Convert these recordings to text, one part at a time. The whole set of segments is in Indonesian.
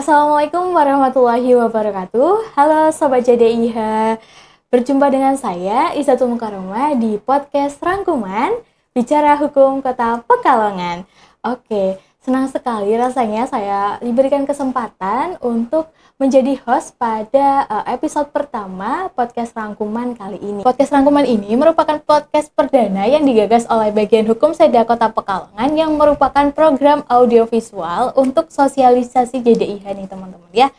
Assalamualaikum warahmatullahi wabarakatuh. Halo Sobat JDIH. Berjumpa dengan saya Izatul Mukarramah di podcast Rangkuman Bicara Hukum Kota Pekalongan. Oke, senang sekali rasanya saya diberikan kesempatan untuk menjadi host pada episode pertama podcast Rangkuman kali ini. Podcast Rangkuman ini merupakan podcast perdana yang digagas oleh Bagian Hukum Seda Kota Pekalongan yang merupakan program audiovisual untuk sosialisasi JDIH nih teman-teman ya.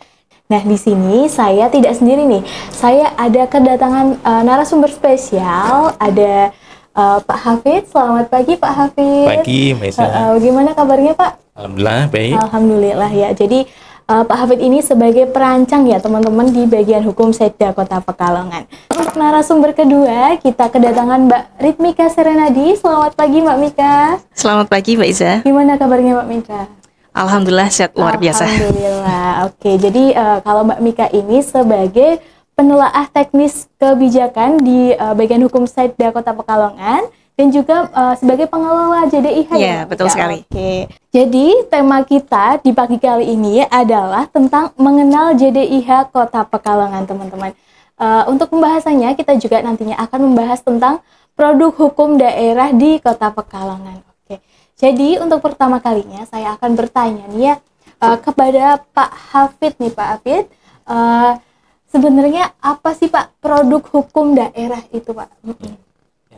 Nah, di sini saya tidak sendiri nih. Saya ada kedatangan narasumber spesial, ada Pak Hafid. Selamat pagi Pak Hafid. Pagi, Mbak Isa. Bagaimana kabarnya Pak? Alhamdulillah baik. Alhamdulillah ya. Jadi Pak Hafid ini sebagai perancang ya teman-teman di Bagian Hukum Seda Kota Pekalongan. Untuk narasumber kedua kita kedatangan Mbak Ritmika Serenadi. Selamat pagi Mbak Mika. Selamat pagi Mbak Iza. Gimana kabarnya Mbak Mika? Alhamdulillah sehat luar biasa. Alhamdulillah. Oke, jadi kalau Mbak Mika ini sebagai penelaah teknis kebijakan di Bagian Hukum Seda Kota Pekalongan dan juga sebagai pengelola JDIH ya, betul sekali. Oke. Jadi tema kita di pagi kali ini adalah tentang mengenal JDIH Kota Pekalongan, teman-teman. Untuk pembahasannya kita juga nantinya akan membahas tentang produk hukum daerah di Kota Pekalongan. Oke. Jadi untuk pertama kalinya saya akan bertanya nih ya kepada Pak Hafid nih Pak Hafid. Sebenarnya apa sih Pak produk hukum daerah itu Pak?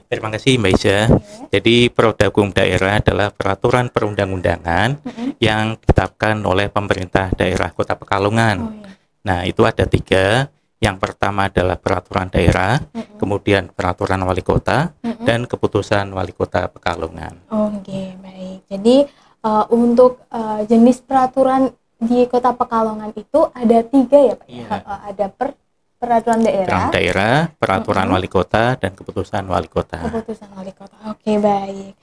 Terima kasih Mbak Iza. Jadi produk hukum daerah adalah peraturan perundang-undangan yang ditetapkan oleh pemerintah daerah Kota Pekalongan. Nah, itu ada 3. Yang pertama adalah peraturan daerah, kemudian peraturan wali kota, dan keputusan wali kota Pekalongan. Oke, baik. Jadi untuk jenis peraturan di Kota Pekalongan itu ada 3 ya Pak? Iya. Ada peraturan daerah, peraturan wali kota, dan keputusan wali kota. Keputusan wali kota. Oke, baik.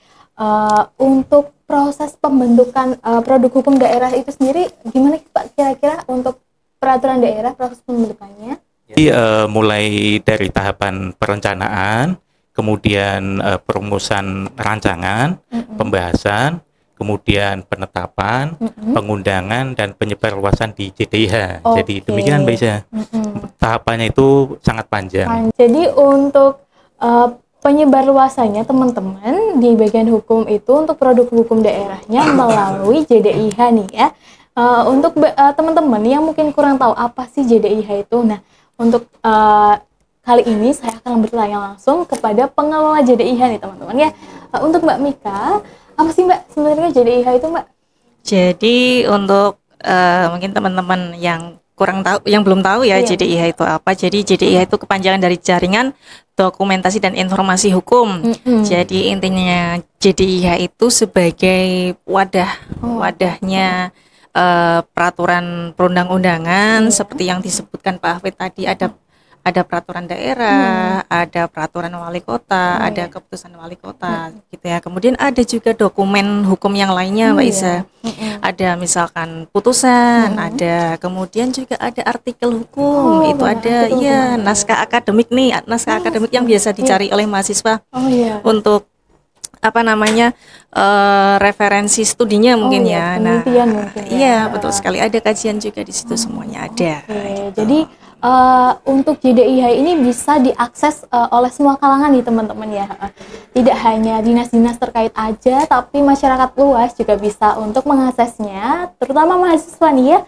Untuk proses pembentukan produk hukum daerah itu sendiri gimana Pak kira-kira untuk peraturan daerah proses pembentukannya? Jadi mulai dari tahapan perencanaan, kemudian perumusan rancangan, pembahasan, kemudian penetapan, pengundangan, dan penyebarluasan di JDIH. Jadi demikian Mbak Isa. Tahapannya itu sangat panjang. Jadi untuk penyebarluasannya teman-teman di bagian hukum itu untuk produk hukum daerahnya melalui JDIH nih ya. Untuk teman-teman yang mungkin kurang tahu apa sih JDIH itu. Nah, untuk kali ini saya akan bertanya langsung kepada pengelola JDIH nih teman-teman ya. Untuk Mbak Mika, apa sih Mbak sebenarnya JDIH itu Mbak? Jadi untuk mungkin teman-teman yang kurang tahu, yang belum tahu ya JDIH itu apa. Jadi JDIH itu kepanjangan dari Jaringan Dokumentasi dan Informasi Hukum. Jadi intinya JDIH itu sebagai wadahnya peraturan perundang-undangan seperti yang disebutkan Pak Hafid tadi, ada peraturan daerah, ada peraturan wali kota, ada keputusan wali kota gitu ya. Kemudian ada juga dokumen hukum yang lainnya Mbak Isa. Ada misalkan putusan, ada kemudian juga ada artikel hukum. Itu ada naskah akademik nih, naskah akademik yang biasa dicari oleh mahasiswa untuk referensi studinya mungkin ya. Nah, iya betul sekali, ada kajian juga di situ, semuanya ada. Jadi untuk JDIH ini bisa diakses oleh semua kalangan nih teman-teman ya. Tidak hanya dinas-dinas terkait aja, tapi masyarakat luas juga bisa untuk mengaksesnya, terutama mahasiswa nih ya.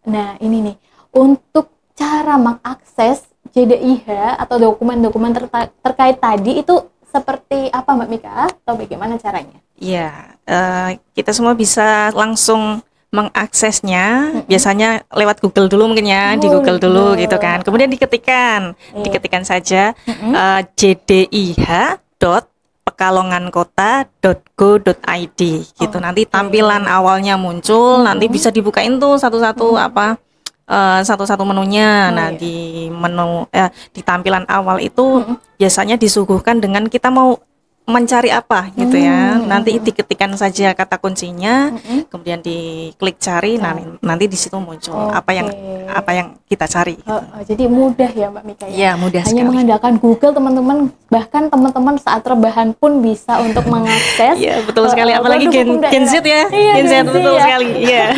Nah ini nih, untuk cara mengakses JDIH atau dokumen-dokumen terkait tadi itu seperti apa Mbak Mika atau bagaimana caranya? Iya, kita semua bisa langsung mengaksesnya, biasanya lewat Google dulu mungkin ya, di Google dulu gitu kan. Kemudian diketikkan saja jdih.pekalongankota.go.id gitu. Nanti tampilan awalnya muncul, nanti bisa dibukain tuh satu-satu menunya. Nah, di menu di tampilan awal itu biasanya disuguhkan dengan kita mau mencari apa gitu ya. Nanti diketikkan saja kata kuncinya, kemudian diklik cari, nanti di situ muncul apa yang kita cari. Gitu. Jadi mudah ya Mbak Mika ya. Ya, mudah Hanya sekali. mengandalkan Google teman-teman, bahkan teman-teman saat rebahan pun bisa untuk mengakses. Iya, betul sekali. Apalagi Gen Z ya. Iya, Gen Z betul ya. sekali. Iya.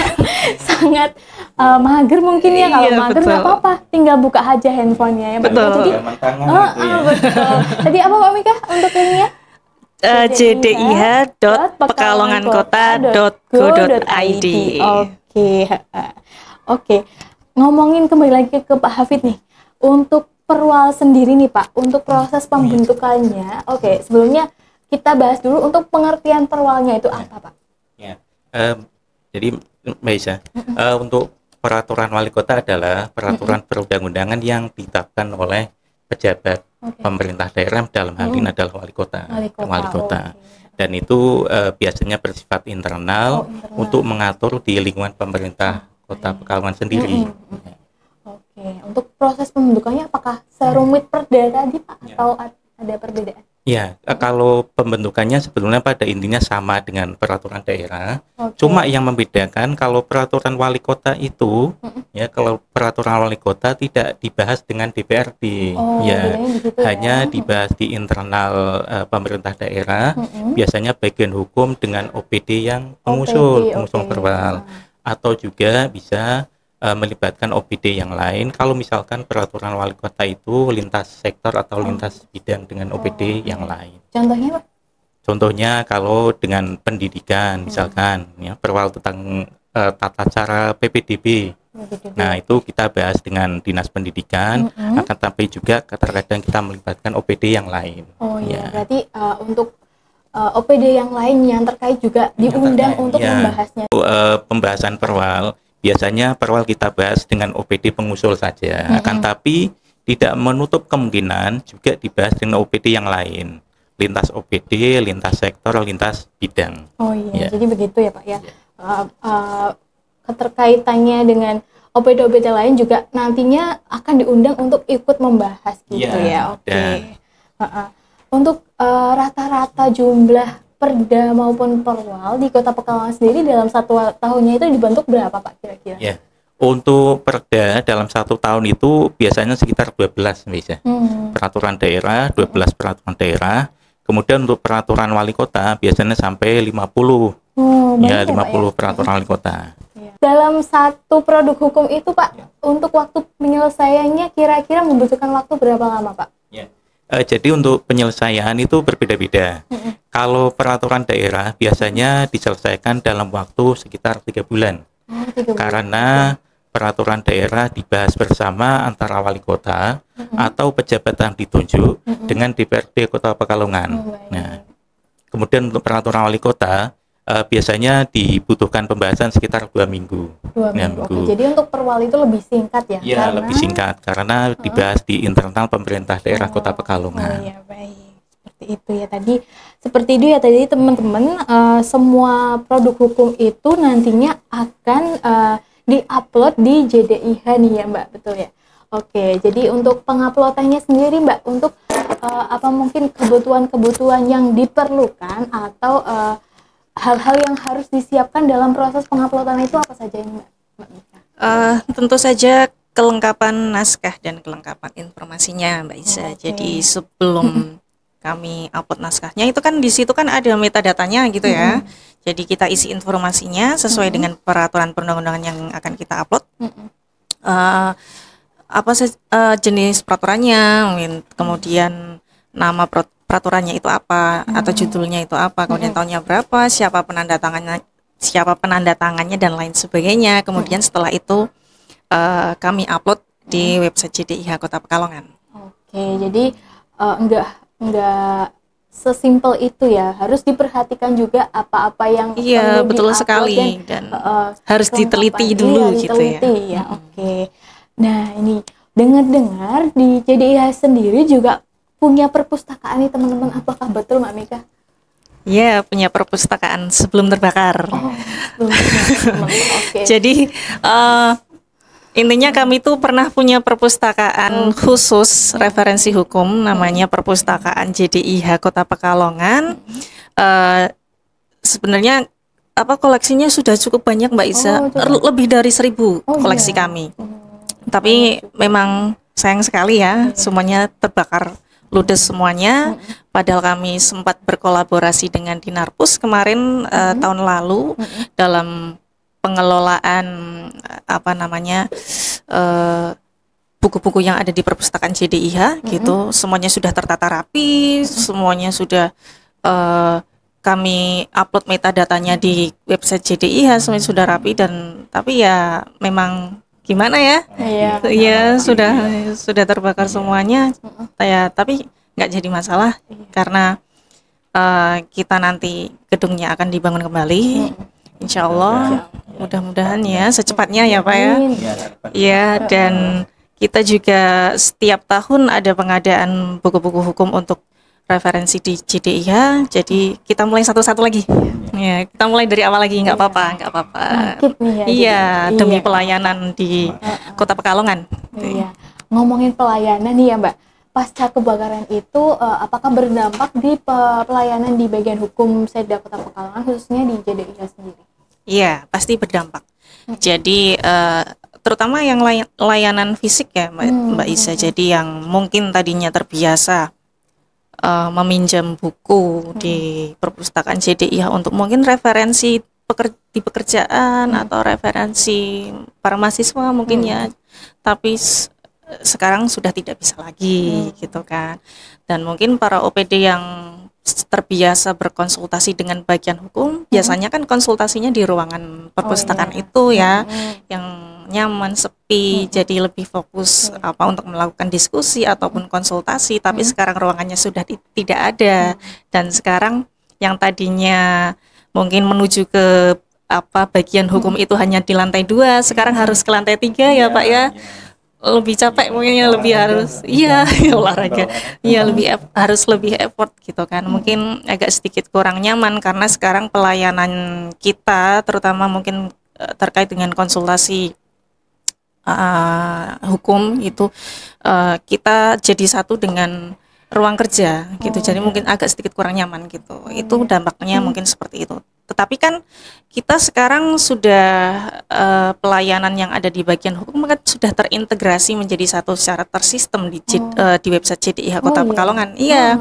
Sangat mager mungkin ya, kalau Iya, mager betul. nggak apa-apa, tinggal buka aja handphonenya ya Mbak Betul. Mika. Jadi betul. Tadi apa Mbak Mika untuk ini ya? jdih.pekalongankota.go.id. Oke. Ngomongin kembali lagi ke Pak Hafid nih. Untuk perwal sendiri nih Pak, untuk proses pembentukannya. Oke, sebelumnya kita bahas dulu untuk pengertian perwalnya itu apa Pak? Ya. Jadi Mbak Isa, untuk peraturan wali kota adalah peraturan perundang-undangan yang ditetapkan oleh pejabat pemerintah daerah, dalam hal ini adalah wali kota. Dan itu biasanya bersifat internal, untuk mengatur di lingkungan pemerintah Kota Pekalongan sendiri. Oke, untuk proses pembentukannya apakah serumit perda tadi Pak atau ada perbedaan? Ya, kalau pembentukannya sebetulnya pada intinya sama dengan peraturan daerah. Cuma yang membedakan kalau peraturan wali kota itu, ya kalau peraturan wali kota tidak dibahas dengan DPRD, hanya dibahas di internal pemerintah daerah. Biasanya bagian hukum dengan OPD yang mengusul perwal, atau juga bisa melibatkan OPD yang lain kalau misalkan peraturan wali kota itu lintas sektor atau lintas bidang dengan OPD yang lain. Contohnya Pak? Contohnya kalau dengan pendidikan misalkan ya, perwal tentang tata cara PPDB. Nah, itu kita bahas dengan Dinas Pendidikan, akan tapi juga terkadang kita melibatkan OPD yang lain. Berarti untuk OPD yang lain yang terkait juga diundang untuk membahasnya. Pembahasan perwal biasanya perwal kita bahas dengan OPD pengusul saja, akan tapi tidak menutup kemungkinan juga dibahas dengan OPD yang lain, lintas OPD, lintas sektor, lintas bidang. Jadi begitu ya Pak ya. Keterkaitannya dengan OPD-OPD lain juga nantinya akan diundang untuk ikut membahas gitu ya. Untuk rata-rata jumlah perda maupun perwal di Kota Pekalongan sendiri dalam 1 tahunnya itu dibentuk berapa Pak kira-kira? Ya, untuk perda dalam 1 tahun itu biasanya sekitar 12 bisa. Peraturan daerah, 12 peraturan daerah. Kemudian untuk peraturan wali kota biasanya sampai 50. 50 peraturan wali kota. Dalam satu produk hukum itu Pak, untuk waktu penyelesaiannya kira-kira membutuhkan waktu berapa lama Pak? Jadi untuk penyelesaian itu berbeda-beda. Kalau peraturan daerah biasanya diselesaikan dalam waktu sekitar 3 bulan. Karena peraturan daerah dibahas bersama antara wali kota atau pejabat yang ditunjuk dengan DPRD Kota Pekalongan. Nah, kemudian untuk peraturan wali kota biasanya dibutuhkan pembahasan sekitar 2 minggu. 2 minggu. Jadi untuk perwal itu lebih singkat ya? Iya, lebih singkat karena dibahas di internal pemerintah daerah Kota Pekalongan. Baik. Seperti itu ya tadi. Seperti itu ya tadi teman-teman, semua produk hukum itu nantinya akan di-upload di JDIH nih ya Mbak, betul ya? Oke, jadi untuk penguploadannya sendiri Mbak, untuk apa mungkin kebutuhan-kebutuhan yang diperlukan atau hal-hal yang harus disiapkan dalam proses penguploadan itu apa saja ini Mbak Mika? Tentu saja kelengkapan naskah dan kelengkapan informasinya Mbak Isa. Jadi sebelum kami upload naskahnya itu kan di situ kan ada metadatanya gitu ya. Jadi kita isi informasinya sesuai dengan peraturan perundang-undangan yang akan kita upload. Jenis peraturannya, kemudian nama peraturannya itu apa atau judulnya itu apa, kemudian tahunnya berapa, siapa penanda tangannya dan lain sebagainya. Kemudian setelah itu kami upload di website JDIH Kota Pekalongan. Jadi enggak sesimpel itu ya, harus diperhatikan juga apa-apa yang perlu betul sekali dan harus diteliti dulu gitu ya. Nah ini dengar-dengar di JDIH sendiri juga punya perpustakaan nih teman-teman, apakah betul Mbak Mika? Ya, punya perpustakaan sebelum terbakar. Jadi Intinya kami itu pernah punya perpustakaan khusus referensi hukum, namanya Perpustakaan JDIH Kota Pekalongan. Sebenarnya koleksinya sudah cukup banyak Mbak Isa, lebih dari 1.000 koleksi kami. Tapi memang sayang sekali ya, semuanya terbakar ludes semuanya. Padahal kami sempat berkolaborasi dengan Dinarpus kemarin tahun lalu dalam pengelolaan buku-buku yang ada di perpustakaan JDIH gitu. Semuanya sudah tertata rapi, semuanya sudah kami upload metadatanya di website JDIH, semuanya sudah rapi, dan tapi ya memang gimana ya? Iya, sudah terbakar semuanya. Ya, tapi nggak jadi masalah karena kita nanti gedungnya akan dibangun kembali. Insya Allah, mudah-mudahan ya secepatnya ya Pak ya. Iya, dan kita juga setiap tahun ada pengadaan buku-buku hukum untuk referensi di JDIH. Jadi kita mulai satu-satu lagi. Ya, kita mulai dari awal lagi, nggak apa-apa. Iya, demi pelayanan di Kota Pekalongan. Iya. Ngomongin pelayanan nih ya Mbak, pasca kebakaran itu apakah berdampak di pelayanan di bagian hukum Setda Kota Pekalongan, khususnya di JDIH sendiri? Iya, pasti berdampak. Jadi terutama yang layanan fisik ya Mbak Isa. Jadi yang mungkin tadinya terbiasa meminjam buku di perpustakaan JDIH untuk mungkin referensi di pekerjaan atau referensi para mahasiswa mungkin ya, tapi sekarang sudah tidak bisa lagi gitu kan. Dan mungkin para OPD yang terbiasa berkonsultasi dengan bagian hukum, biasanya kan konsultasinya di ruangan perpustakaan itu ya, yang nyaman, sepi, jadi lebih fokus untuk melakukan diskusi ataupun konsultasi. Tapi sekarang ruangannya sudah tidak ada, dan sekarang yang tadinya mungkin menuju ke bagian hukum itu hanya di lantai 2, sekarang harus ke lantai 3 ya Pak ya. Lebih capek mungkinnya, lebih harus olahraga. Iya, harus lebih effort gitu kan. Mungkin agak sedikit kurang nyaman karena sekarang pelayanan kita terutama mungkin terkait dengan konsultasi hukum itu kita jadi satu dengan ruang kerja gitu. Jadi mungkin agak sedikit kurang nyaman gitu. Itu dampaknya mungkin seperti itu. Tetapi kan kita sekarang sudah pelayanan yang ada di bagian hukum kan sudah terintegrasi menjadi satu secara tersistem di website JDIH Kota Pekalongan. Iya.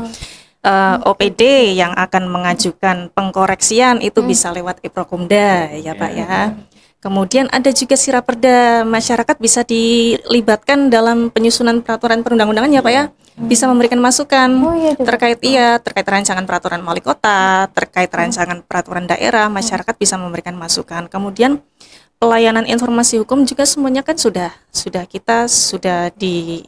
OPD yang akan mengajukan pengkoreksian itu bisa lewat Eprokumda ya Pak ya. Kemudian ada juga siraperda, masyarakat bisa dilibatkan dalam penyusunan peraturan perundang-undangan ya Pak ya. Bisa memberikan masukan terkait rancangan peraturan wali kota, terkait rancangan peraturan daerah, masyarakat bisa memberikan masukan. Kemudian pelayanan informasi hukum juga semuanya kan sudah di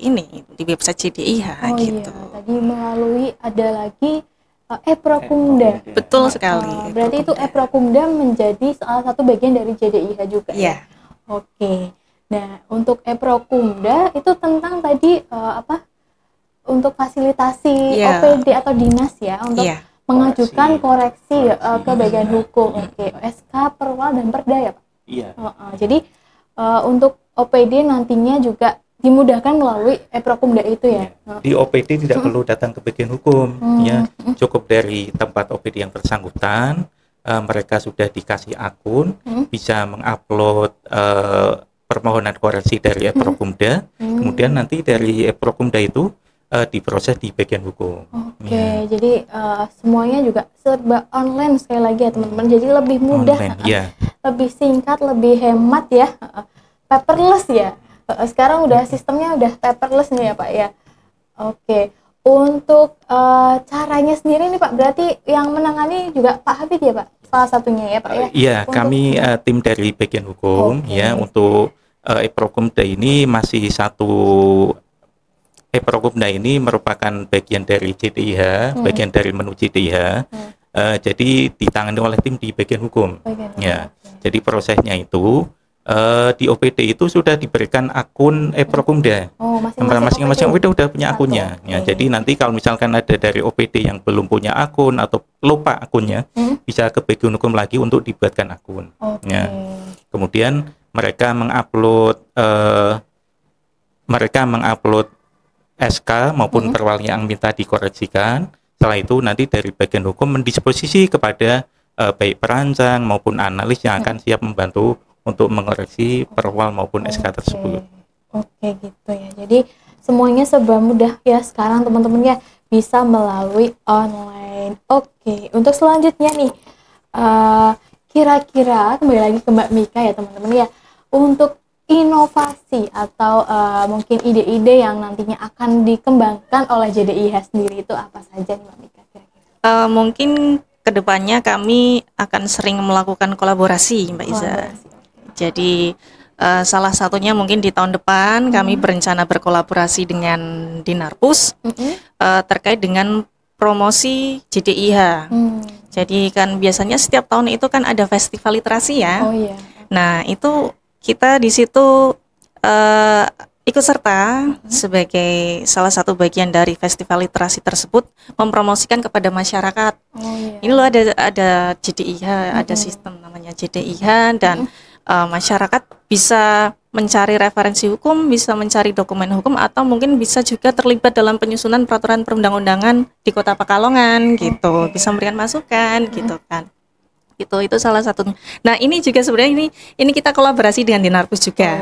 website JDIH gitu. Tadi melalui ada lagi Eprokumda. Betul sekali. Berarti itu Eprokumda menjadi salah satu bagian dari JDIH juga. Iya. Oke. Nah, untuk Eprokumda itu tentang tadi untuk fasilitasi OPD atau dinas ya untuk mengajukan koreksi ke bagian hukum. SK, Perwal dan Perda ya Pak. Iya. Jadi untuk OPD nantinya juga dimudahkan melalui Eprokumda itu ya. Di OPD tidak perlu datang ke bagian hukum, ya cukup dari tempat OPD yang bersangkutan, mereka sudah dikasih akun, bisa mengupload permohonan koreksi dari Eprokumda, kemudian nanti dari Eprokumda itu diproses di bagian hukum. Jadi semuanya juga serba online sekali lagi ya teman-teman. Jadi lebih mudah, lebih singkat, lebih hemat ya, paperless ya. Sekarang udah sistemnya udah paperless nih ya Pak ya. Untuk caranya sendiri nih Pak, berarti yang menangani juga Pak Hafid ya Pak, salah satunya ya Pak ya? Iya, kami tim dari bagian hukum ya. Untuk Eprokumda ini masih satu. Eprokumda ini merupakan bagian dari JDIH, bagian dari menu JDIH. Jadi ditangani oleh tim di bagian hukum. Jadi prosesnya itu di OPD itu sudah diberikan akun Eprokumda. Masing-masing OPD udah punya akunnya. Jadi nanti kalau misalkan ada dari OPD yang belum punya akun atau lupa akunnya, bisa ke bagian hukum lagi untuk dibuatkan akun. Kemudian mereka mengupload SK maupun perwal yang minta dikoreksikan. Setelah itu nanti dari bagian hukum mendisposisi kepada baik perancang maupun analis yang akan siap membantu untuk mengoreksi perwal maupun SK tersebut. Oke, gitu ya. Jadi semuanya serba mudah ya sekarang teman-teman ya, bisa melalui online. Oke, untuk selanjutnya nih, kira-kira kembali lagi ke Mbak Mika ya teman-teman ya, untuk inovasi atau mungkin ide-ide yang nantinya akan dikembangkan oleh JDIH sendiri itu apa saja nih Mbak Mika kira-kira? Mungkin kedepannya kami akan sering melakukan kolaborasi Mbak Iza. Jadi salah satunya mungkin di tahun depan kami berencana berkolaborasi dengan Dinarpus terkait dengan promosi JDIH. Jadi kan biasanya setiap tahun itu kan ada festival literasi ya. Nah itu kita di situ ikut serta sebagai salah satu bagian dari festival literasi tersebut, mempromosikan kepada masyarakat. Ini loh ada JDIH, ada sistem namanya JDIH, dan masyarakat bisa mencari referensi hukum, bisa mencari dokumen hukum, atau mungkin bisa juga terlibat dalam penyusunan peraturan perundang-undangan di Kota Pekalongan gitu, bisa memberikan masukan gitu kan. Itu salah satu. Nah ini juga sebenarnya ini kita kolaborasi dengan Dinarpus juga.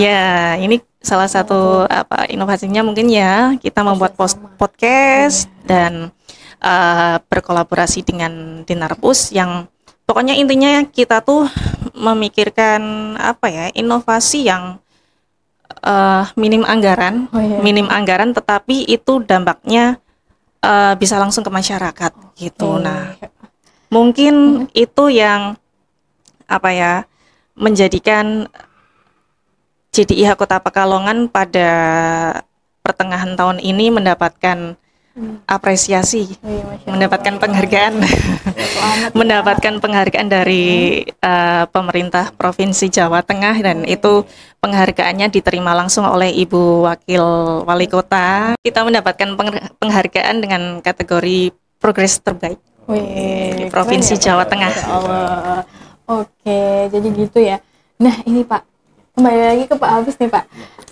Ya ini salah satu inovasinya mungkin ya, kita membuat podcast dan berkolaborasi dengan Dinarpus yang pokoknya intinya kita tuh memikirkan inovasi yang minim anggaran tetapi itu dampaknya bisa langsung ke masyarakat gitu. Nah mungkin itu yang menjadikan JDIH Kota Pekalongan pada pertengahan tahun ini mendapatkan apresiasi, mendapatkan penghargaan, mendapatkan penghargaan dari pemerintah Provinsi Jawa Tengah, dan itu penghargaannya diterima langsung oleh Ibu Wakil Wali Kota. Kita mendapatkan penghargaan dengan kategori progres terbaik di Provinsi Jawa Tengah. Oke, jadi gitu ya. Nah ini Pak, kembali lagi ke Pak Hafiz nih Pak.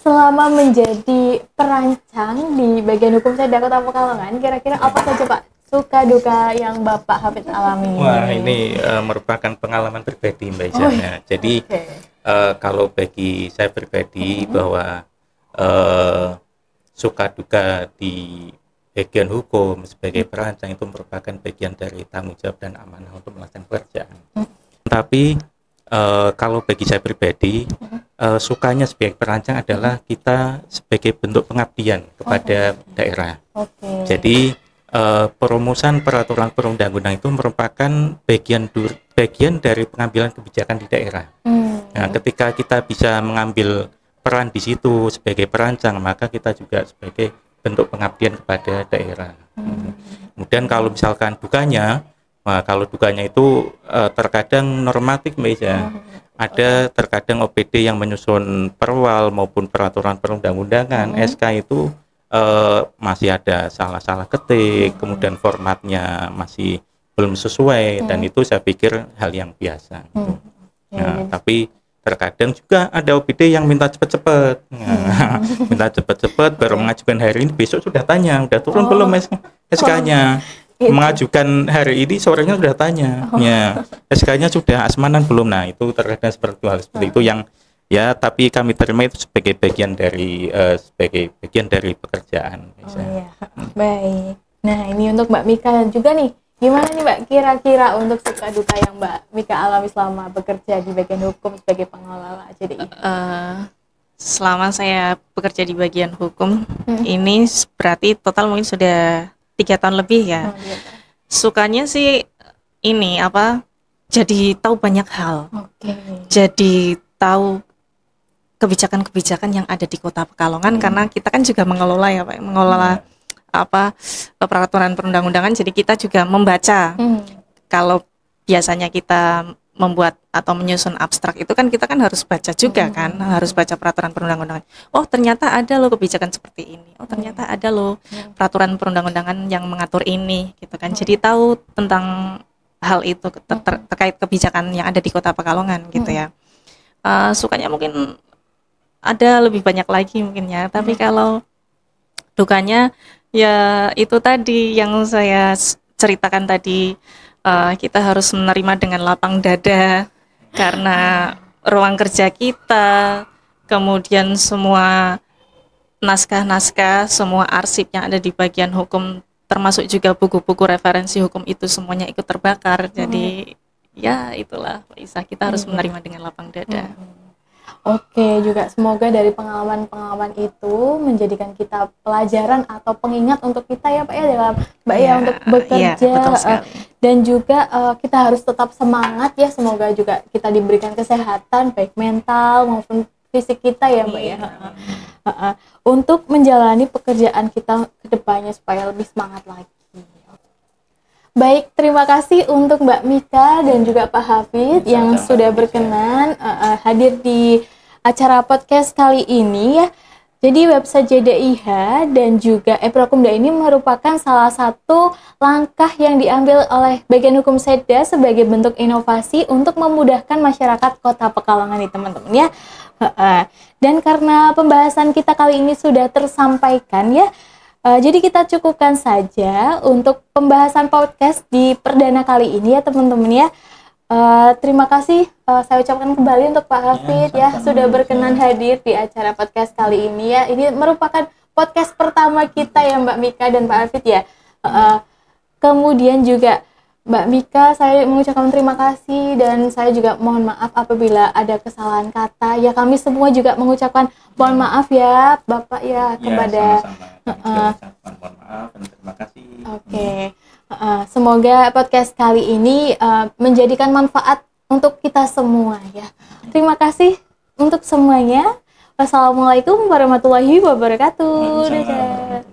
Selama menjadi perancang di bagian hukum Seda Kota Pekalongan, kira-kira apa saja Pak suka duka yang Bapak Hafiz alami? Wah ini merupakan pengalaman pribadi Mbak Iza. Jadi kalau bagi saya pribadi bahwa suka duka di bagian hukum sebagai perancang itu merupakan bagian dari tanggung jawab dan amanah untuk melaksanakan pekerjaan. Tapi kalau bagi saya pribadi, sukanya sebagai perancang adalah kita sebagai bentuk pengabdian kepada daerah. Jadi perumusan peraturan perundang-undangan itu merupakan bagian dari pengambilan kebijakan di daerah. Nah, ketika kita bisa mengambil peran di situ sebagai perancang, maka kita juga sebagai bentuk pengabdian kepada daerah. Kemudian kalau misalkan dukanya, kalau dukanya itu terkadang normatif Mbak Iza. Ada terkadang OPD yang menyusun perwal maupun peraturan perundang-undangan, SK itu masih ada salah-salah ketik, kemudian formatnya masih belum sesuai, dan itu saya pikir hal yang biasa. Nah, tapi terkadang juga ada OPD yang minta cepat-cepat, minta cepat-cepat baru mengajukan hari ini, besok sudah tanya, udah turun belum SK-nya. Mengajukan hari ini sorenya sudah tanya, ya SK-nya sudah asmanan belum. Nah itu terkadang seperti itu yang ya, tapi kami terima itu sebagai bagian dari pekerjaan. Baik. Nah ini untuk Mbak Mika juga nih, gimana nih Mbak kira-kira untuk suka duka yang Mbak Mika alami selama bekerja di bagian hukum sebagai pengelola JDIH? Selama saya bekerja di bagian hukum ini berarti total mungkin sudah 3 tahun lebih ya. Sukanya sih ini jadi tahu banyak hal. Jadi tahu kebijakan-kebijakan yang ada di Kota Pekalongan, karena kita kan juga mengelola ya Pak, mengelola peraturan perundang-undangan. Jadi kita juga membaca. Kalau biasanya kita membuat atau menyusun abstrak itu kan kita kan harus baca juga kan, harus baca peraturan perundang-undangan. Oh ternyata ada loh kebijakan seperti ini. Oh ternyata ada loh peraturan perundang-undangan yang mengatur ini gitu kan. Jadi tahu tentang hal itu terkait kebijakan yang ada di Kota Pekalongan gitu ya. sukanya mungkin ada lebih banyak lagi mungkin ya. Tapi kalau dukanya ya itu tadi yang saya ceritakan tadi, kita harus menerima dengan lapang dada karena ruang kerja kita, kemudian semua naskah-naskah, semua arsip yang ada di bagian hukum, termasuk juga buku-buku referensi hukum itu semuanya ikut terbakar. Jadi ya itulah Mbak Isa, kita harus menerima dengan lapang dada. Oke, juga semoga dari pengalaman-pengalaman itu menjadikan kita pelajaran atau pengingat untuk kita ya Pak ya, dalam Mbak ya untuk bekerja, dan juga kita harus tetap semangat ya, semoga juga kita diberikan kesehatan baik mental maupun fisik kita ya Mbak ya, untuk menjalani pekerjaan kita ke depannya supaya lebih semangat lagi. Baik, terima kasih untuk Mbak Mika dan juga Pak Hafid yang sudah berkenan hadir di acara podcast kali ini ya. Jadi website JDIH dan juga Eprokumda ini merupakan salah satu langkah yang diambil oleh Bagian Hukum Setda sebagai bentuk inovasi untuk memudahkan masyarakat Kota Pekalongan nih teman-teman ya. Dan karena pembahasan kita kali ini sudah tersampaikan ya, jadi kita cukupkan saja untuk pembahasan podcast di perdana kali ini ya teman-teman ya. Terima kasih saya ucapkan kembali untuk Pak Hafid ya sudah berkenan hadir di acara podcast kali ini ya. Ini merupakan podcast pertama kita ya Mbak Mika dan Pak Hafid ya. Kemudian juga Mbak Mika, saya mengucapkan terima kasih dan saya juga mohon maaf apabila ada kesalahan kata. Ya kami semua juga mengucapkan mohon maaf ya Bapak ya kepada mohon maaf dan terima kasih. Oke. Semoga podcast kali ini menjadikan manfaat untuk kita semua ya. Terima kasih untuk semuanya. Wassalamualaikum warahmatullahi wabarakatuh. Dadah.